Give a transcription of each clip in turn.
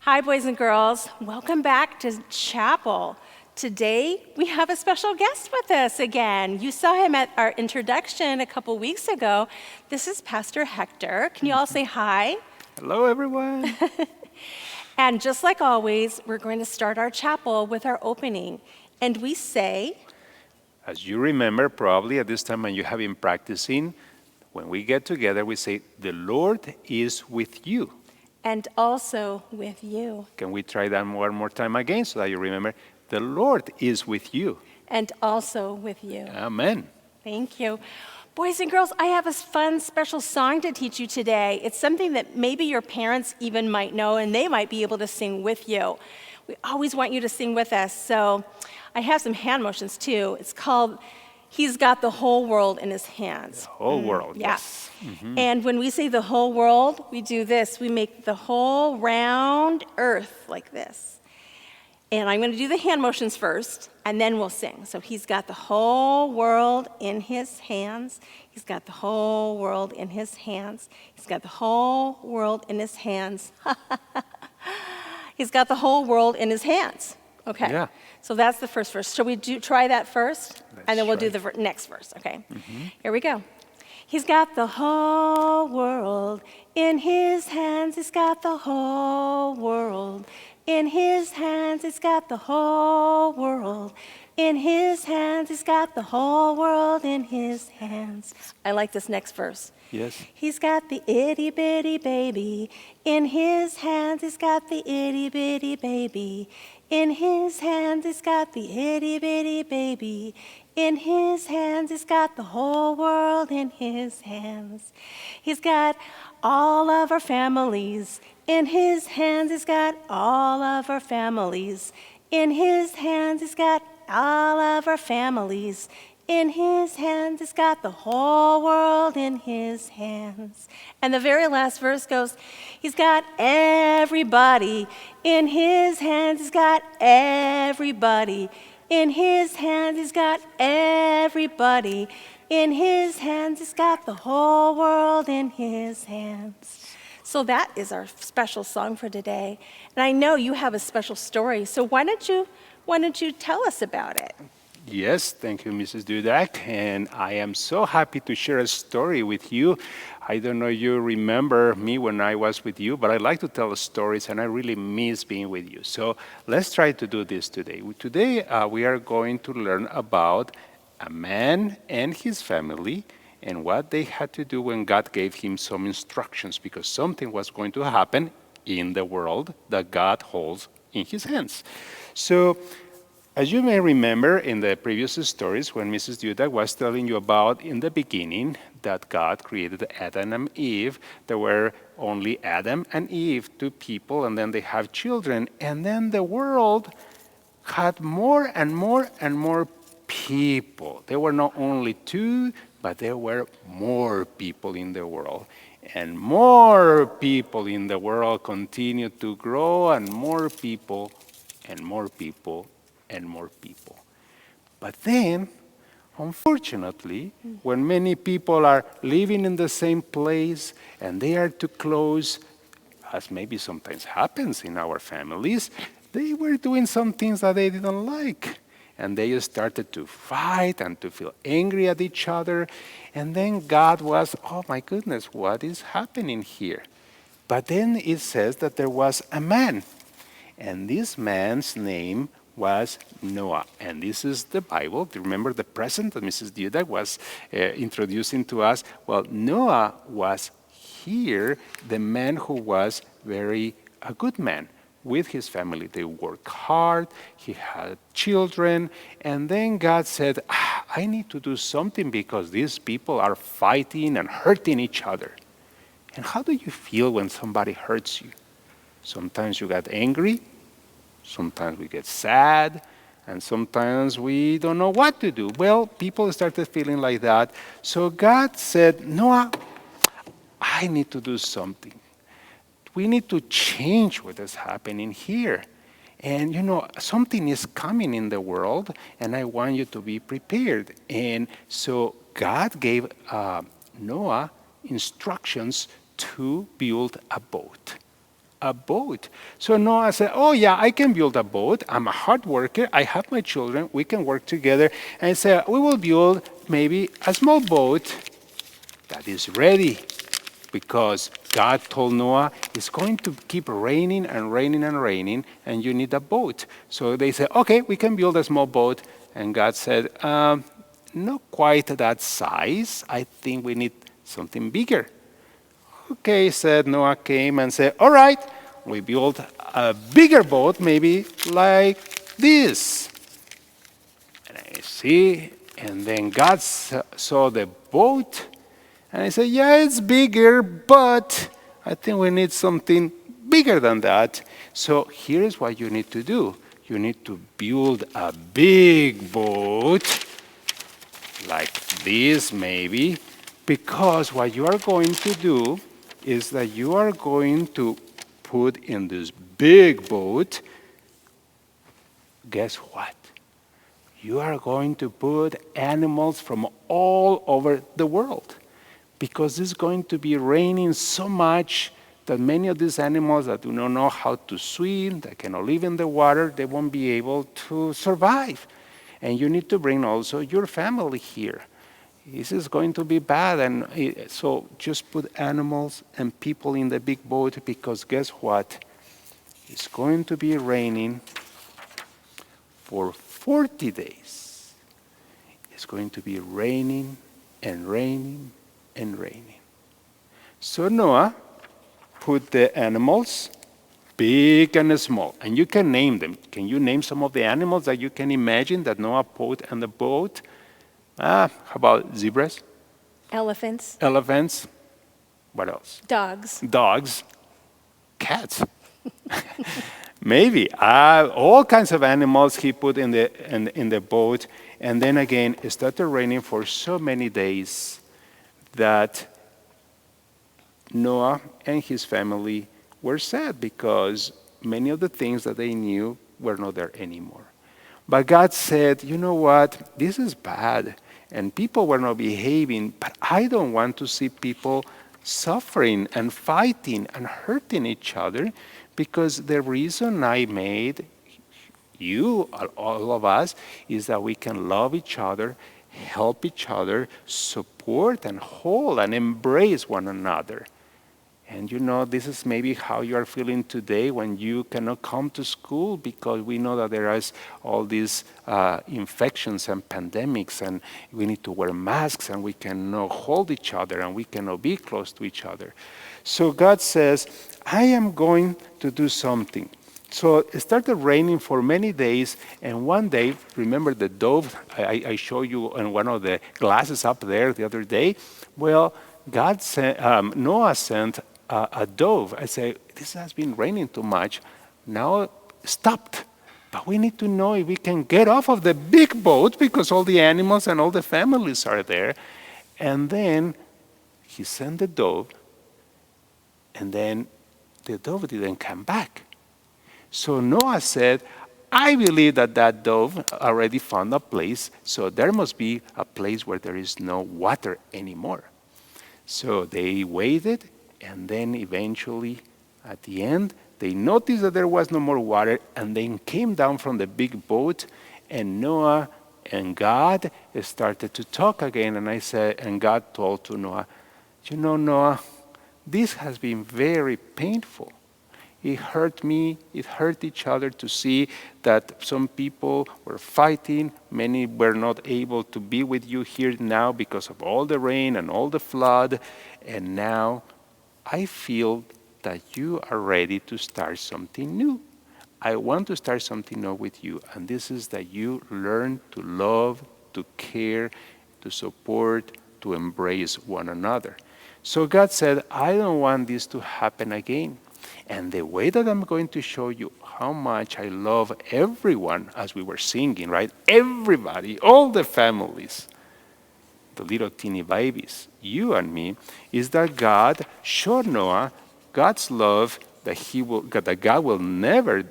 Hi, boys and girls. Welcome back to chapel. Today, we have a special guest with us again. You saw him at our introduction a couple weeks ago. This is Pastor Hector. Can you all say hi? Hello, everyone. And just like always, we're going to start our chapel with our opening. And we say, As you remember, probably at this time when you have been practicing, when we get together, we say, the Lord is with you. and also with you. Can we try that one more time again so that you remember? The Lord is with you. And also with you. Amen. Thank you. Boys and girls, I have a fun special song to teach you today. It's something that maybe your parents even might know, and they might be able to sing with you. We always want you to sing with us, so I have some hand motions too. It's called He's Got the Whole World in His Hands. The whole world, Yeah. yes. Mm-hmm. And when we say the whole world, we do this. We make the whole round earth like this. And I'm going to do the hand motions first, and then we'll sing. So he's got the whole world in his hands. He's got the whole world in his hands. He's got the whole world in his hands. He's got the whole world in his hands. Okay. Yeah. So that's the first verse. Shall we try that first? And then we'll do try. the next verse, okay? Here we go. He's got the whole world in his hands. He's got the whole world in his hands. He's got the whole world in his hands. He's got the whole world in his hands. I like this next verse. Yes. He's got the itty bitty baby in his hands. He's got the itty bitty baby in his hands. He's got the itty bitty baby in his hands. He's got the whole world in his hands. He's got all of our families in his hands. He's got all of our families in his hands. He's got all of our families in his hands. He's got the whole world in his hands. And the very last verse goes, he's got everybody in his hands. He's got everybody in his hands. He's got everybody in his hands. He's got the whole world in his hands. So that is our special song for today. And I know you have a special story. So why don't you tell us about it? Yes, thank you, Mrs. Dudak. And I am so happy to share a story with you. I don't know if you remember me when I was with you, but I like to tell stories, and I really miss being with you. So let's try to do this today. Today, we are going to learn about a man and his family and what they had to do when God gave him some instructions, because something was going to happen in the world that God holds in his hands. So, as you may remember in the previous stories, when Mrs. Dudak was telling you about in the beginning that God created Adam and Eve, there were only Adam and Eve, two people, and then they have children. And then the world had more and more and more people. There were not only two, but there were more people in the world. And more people in the world continued to grow, and more people and more people and more people. But then, unfortunately, when many people are living in the same place and they are too close, as maybe sometimes happens in our families, they were doing some things that they didn't like. And they started to fight and to feel angry at each other. And then God was, oh my goodness, what is happening here? But then it says that there was a man. And this man's name was Noah. And this is the Bible. Do you remember the present that Mrs. Dudak was introducing to us? Well, Noah was here, the man who was a good man with his family. They worked hard, he had children, and then God said, I need to do something because these people are fighting and hurting each other. And how do you feel when somebody hurts you? Sometimes you get angry, sometimes we get sad, and sometimes we don't know what to do. Well, people started feeling like that. So God said, Noah, I need to do something. We need to change what is happening here. And something is coming in the world, and I want you to be prepared. And so God gave Noah instructions to build a boat. a boat. So Noah said, oh yeah, I can build a boat. I'm a hard worker. I have my children. We can work together. And he said, we will build maybe a small boat that is ready, because God told Noah it's going to keep raining and raining and raining, and you need a boat. So they said, okay, we can build a small boat. And God said, not quite that size. I think we need something bigger. Okay, said Noah, came and said, all right, we built a bigger boat, maybe like this. And I see, and then God saw the boat, and I said, yeah, it's bigger, but I think we need something bigger than that. So here's what you need to do. You need to build a big boat, like this maybe, because what you are going to do is that you are going to put in this big boat, guess what? You are going to put animals from all over the world, because it's going to be raining so much that many of these animals that do not know how to swim, that cannot live in the water, they won't be able to survive. And you need to bring also your family here. This is going to be bad. And so just put animals and people in the big boat, because guess what? It's going to be raining for 40 days. It's going to be raining and raining and raining. So Noah put the animals, big and small, and you can name them. Can you name some of the animals that you can imagine that Noah put on the boat? How about zebras, Elephants, elephants? What else? dogs. Dogs, cats. Maybe all kinds of animals he put in the boat, and then again it started raining for so many days that Noah and his family were sad, because many of the things that they knew were not there anymore. But God said, you know what? This is bad, and people were not behaving, but I don't want to see people suffering and fighting and hurting each other, because the reason I made you, all of us, is that we can love each other, help each other, support and hold and embrace one another. And you know, this is maybe how you are feeling today when you cannot come to school, because we know that there is all these infections and pandemics, and we need to wear masks, and we cannot hold each other, and we cannot be close to each other. So God says, I am going to do something. So it started raining for many days, and one day, remember the dove I showed you in one of the glasses up there the other day? Well, Noah sent a dove. I say, this has been raining too much. Now stopped. But we need to know if we can get off of the big boat, because all the animals and all the families are there. And then he sent the dove, and then the dove didn't come back. So Noah said, I believe that dove already found a place, so there must be a place where there is no water anymore. So they waited, and then eventually, at the end, they noticed that there was no more water, and then came down from the big boat, and Noah and God started to talk again. And I said, and God told to Noah, you know, Noah, this has been very painful. It hurt me, it hurt each other to see that some people were fighting. Many were not able to be with you here now because of all the rain and all the flood. And now I feel that you are ready to start something new. I want to start something new with you. And this is that you learn to love, to care, to support, to embrace one another. So God said, I don't want this to happen again. And the way that I'm going to show you how much I love everyone, as we were singing, right? Everybody, all the families, the little teeny babies, you and me, is that God showed Noah God's love, that God will never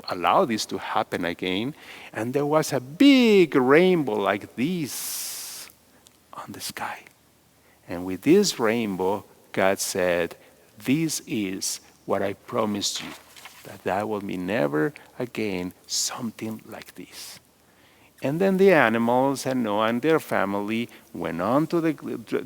allow this to happen again. And there was a big rainbow like this on the sky. And with this rainbow, God said, this is what I promised you, that will be never again something like this. And then the animals and Noah and their family went on to the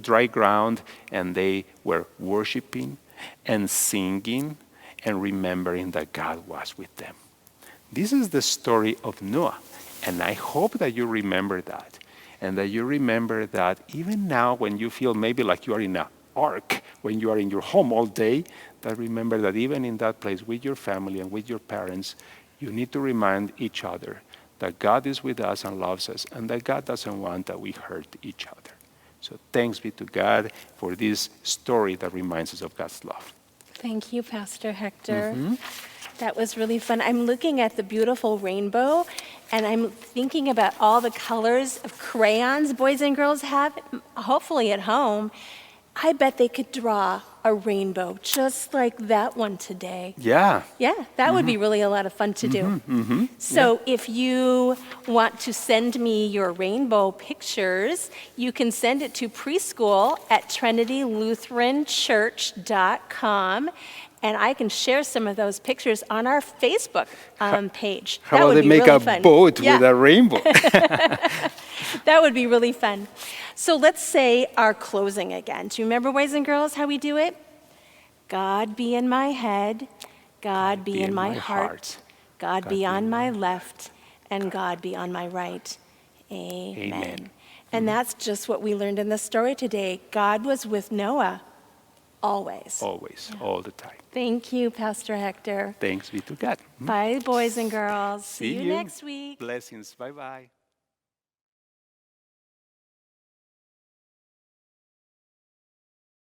dry ground, and they were worshiping and singing and remembering that God was with them. This is the story of Noah, and I hope that you remember that, and that you remember that even now when you feel maybe like you are in an ark, when you are in your home all day, that remember that even in that place with your family and with your parents, you need to remind each other that God is with us and loves us, and that God doesn't want that we hurt each other. So thanks be to God for this story that reminds us of God's love. Thank you, Pastor Hector. That was really fun. I'm looking at the beautiful rainbow, and I'm thinking about all the colors of crayons boys and girls have, hopefully at home. I bet they could draw a rainbow just like that one today. Yeah. Yeah, that would be really a lot of fun to do. So if you want to send me your rainbow pictures, you can send it to preschool at trinitylutheranchurch.com, and I can share some of those pictures on our Facebook page. How That about would they be make really a fun. boat Yeah. with a rainbow? That would be really fun. So let's say our closing again. Do you remember, boys and girls, how we do it? God be in my head, God be in my heart, God be on my left, and God be on my right. Amen. Amen. And that's just what we learned in the story today. God was with Noah always. Always, all the time. Thank you, Pastor Hector. Thanks be to God. Bye, boys and girls. See you you. next week. Blessings. Bye-bye.